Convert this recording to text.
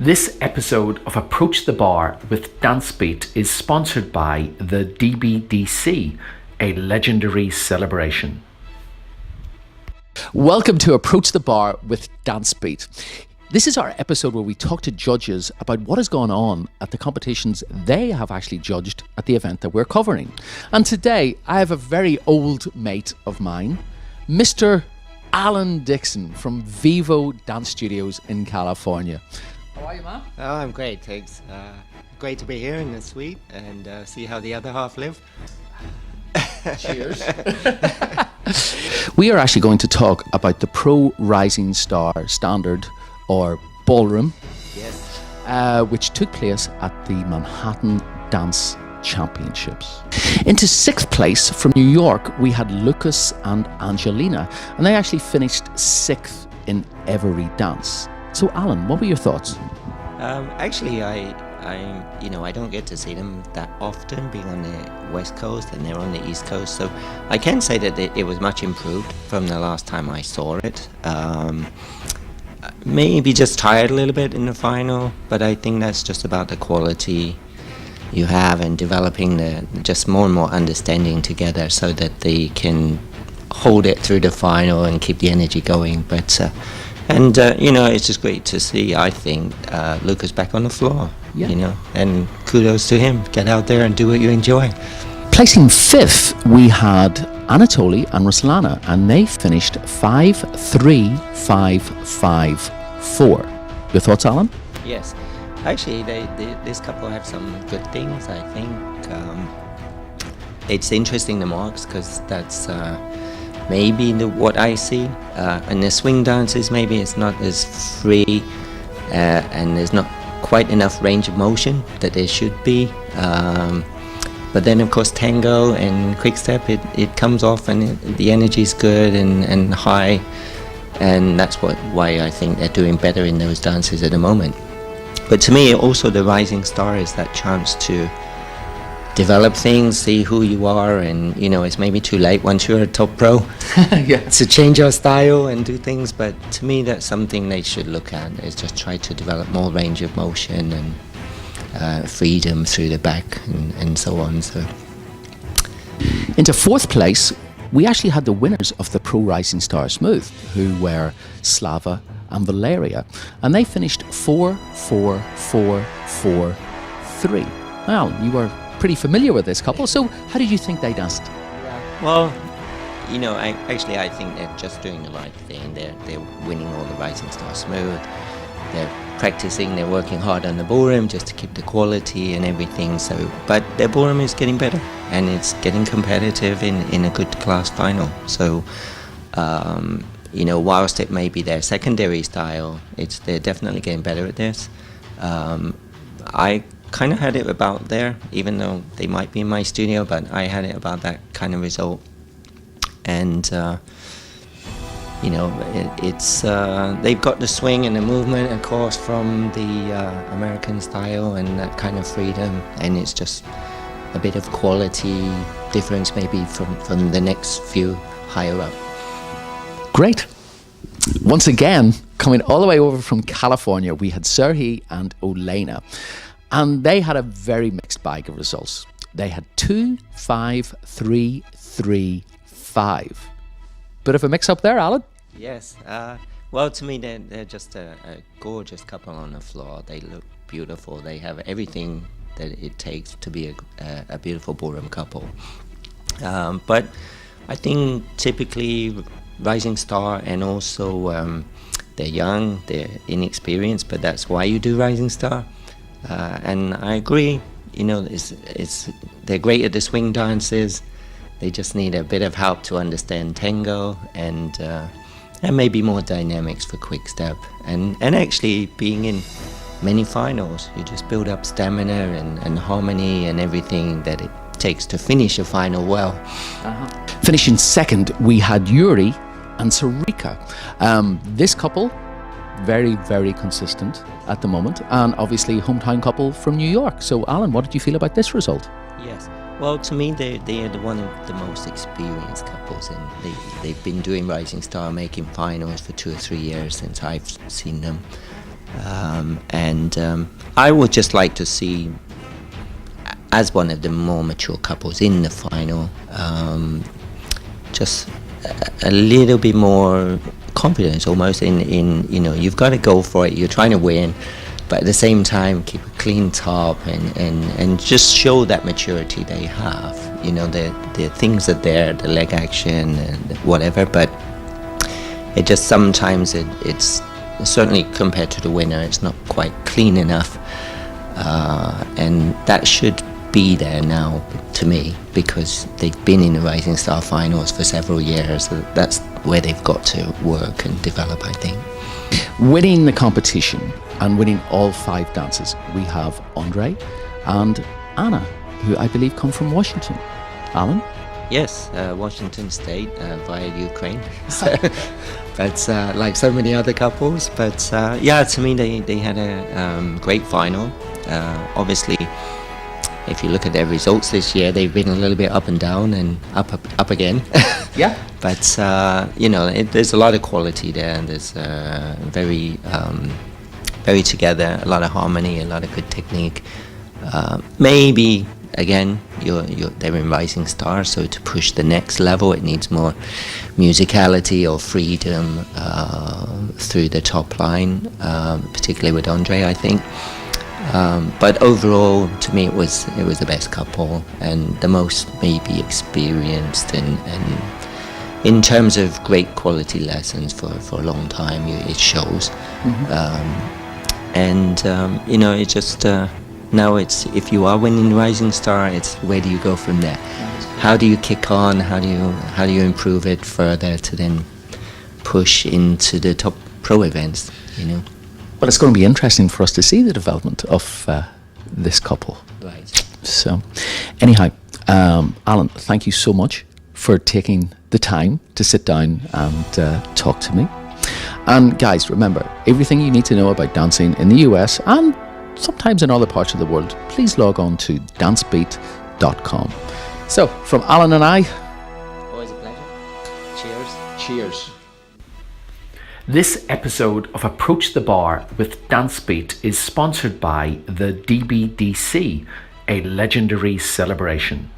This episode of Approach the Bar with DanceBeat is sponsored by the DBDC, a legendary celebration. Welcome to Approach the Bar with DanceBeat. This is our episode where we talk to judges about what has gone on at the competitions they have actually judged at the event that we're covering. And today I have a very old mate of mine, Mr. Alan Dixon from Vivo Dance Studios in California. How are you, man? Oh, I'm great, thanks. Great to be here in the suite and see how the other half live. Cheers. We are actually going to talk about the Pro Rising Star Standard or Ballroom, Yes. which took place at the Manhattan Dance Championships. Into sixth place from New York, we had Lucas and Angelina, and they actually finished sixth in every dance. So, Alan, what were your thoughts? Actually, I don't get to see them that often, being on the West Coast, and they're on the East Coast. So, I can say that it was much improved from the last time I saw it. Maybe just tired a little bit in the final, but I think that's just about the quality you have and developing just more and more understanding together, so that they can hold it through the final and keep the energy going. But it's just great to see, I think, Lucas back on the floor, and kudos to him. Get out there and do what you enjoy. Placing fifth, we had Anatoly and Ruslana, and they finished 5-3, 5-5-4. Your thoughts, Alan? Yes. Actually, this couple have some good things, I think. It's interesting, the marks, because that's maybe what I see. And the swing dances, maybe it's not as free and there's not quite enough range of motion that there should be. But then, of course, tango and quick step, it comes off and the energy is good and high. And that's why I think they're doing better in those dances at the moment. But to me, also the rising star is that chance to develop things, see who you are, and it's maybe too late once you're a top pro to change your style and do things. But to me, that's something they should look at, is just try to develop more range of motion and freedom through the back and so on. So Into fourth place, we actually had the winners of the Pro Rising Star Smooth, who were Slava and Valeria, and they finished 4-4-4-4-3. Now, you were pretty familiar with this couple, so how did you think they danced? Well, I think they're just doing the right thing. They're winning all the Rising Star Smooth. They're practicing, they're working hard on the ballroom just to keep the quality and everything. So, but their ballroom is getting better, and it's getting competitive in a good class final. So, whilst it may be their secondary style, they're definitely getting better at this. I kind of had it about there, even though they might be in my studio, but I had it about that kind of result. And they've got the swing and the movement, of course, from the American style and that kind of freedom, and it's just a bit of quality difference maybe from the next few higher up. Great. Once again, coming all the way over from California, we had Serhii and Olena, and they had a very mixed bag of results. They had 2-5-3-3-5. Bit of a mix-up there, Alan? Yes. Well, to me, they're just a gorgeous couple on the floor. They look beautiful. They have everything that it takes to be a beautiful ballroom couple. But I think typically Rising Star, and also they're young, they're inexperienced, but that's why you do Rising Star. And I agree, they're great at the swing dances. They just need a bit of help to understand tango and maybe more dynamics for quick step. And actually being in many finals, you just build up stamina and harmony and everything that it takes to finish a final well. Finishing second, we had Yuri and Sarika. This couple, very, very consistent at the moment, and obviously hometown couple from New York. So, Alan, what did you feel about this result? Yes. Well, to me, they are one of the most experienced couples, and they've been doing Rising Star, making finals for 2 or 3 years since I've seen them. I would just like to see, as one of the more mature couples in the final, just a little bit more confidence, almost in you've got to go for it. You're trying to win, but at the same time keep a clean top and just show that maturity they have. The things are there, the leg action and whatever, but it just sometimes it's certainly compared to the winner, it's not quite clean enough, and that should be there now to me, because they've been in the Rising Star finals for several years. So that's where they've got to work and develop, I think. Winning the competition and winning all 5 dances, we have Andre and Anna, who I believe come from Washington. Alan? Yes, Washington State via Ukraine. But like so many other couples, but to me they had a great final. Obviously, if you look at their results this year, they've been a little bit up and down and up again. Yeah. But there's a lot of quality there, and there's very together, a lot of harmony, a lot of good technique. Maybe again, they're in Rising Star, so to push the next level, it needs more musicality or freedom through the top line, particularly with Andre, I think. But overall, to me, it was the best couple and the most maybe experienced, and in terms of great quality lessons for a long time, it shows. It just now it's, if you are winning Rising Star, it's where do you go from there? How do you kick on? How do you improve it further to then push into the top pro events? Well, it's going to be interesting for us to see the development of this couple. Right. So, anyhow, Alan, thank you so much for taking the time to sit down and talk to me. And guys, remember, everything you need to know about dancing in the US and sometimes in other parts of the world, please log on to DanceBeat.com. So, from Alan and I, Always a pleasure. Cheers. cheers. This episode of Approach the Bar with DanceBeat is sponsored by the DBDC, a legendary celebration.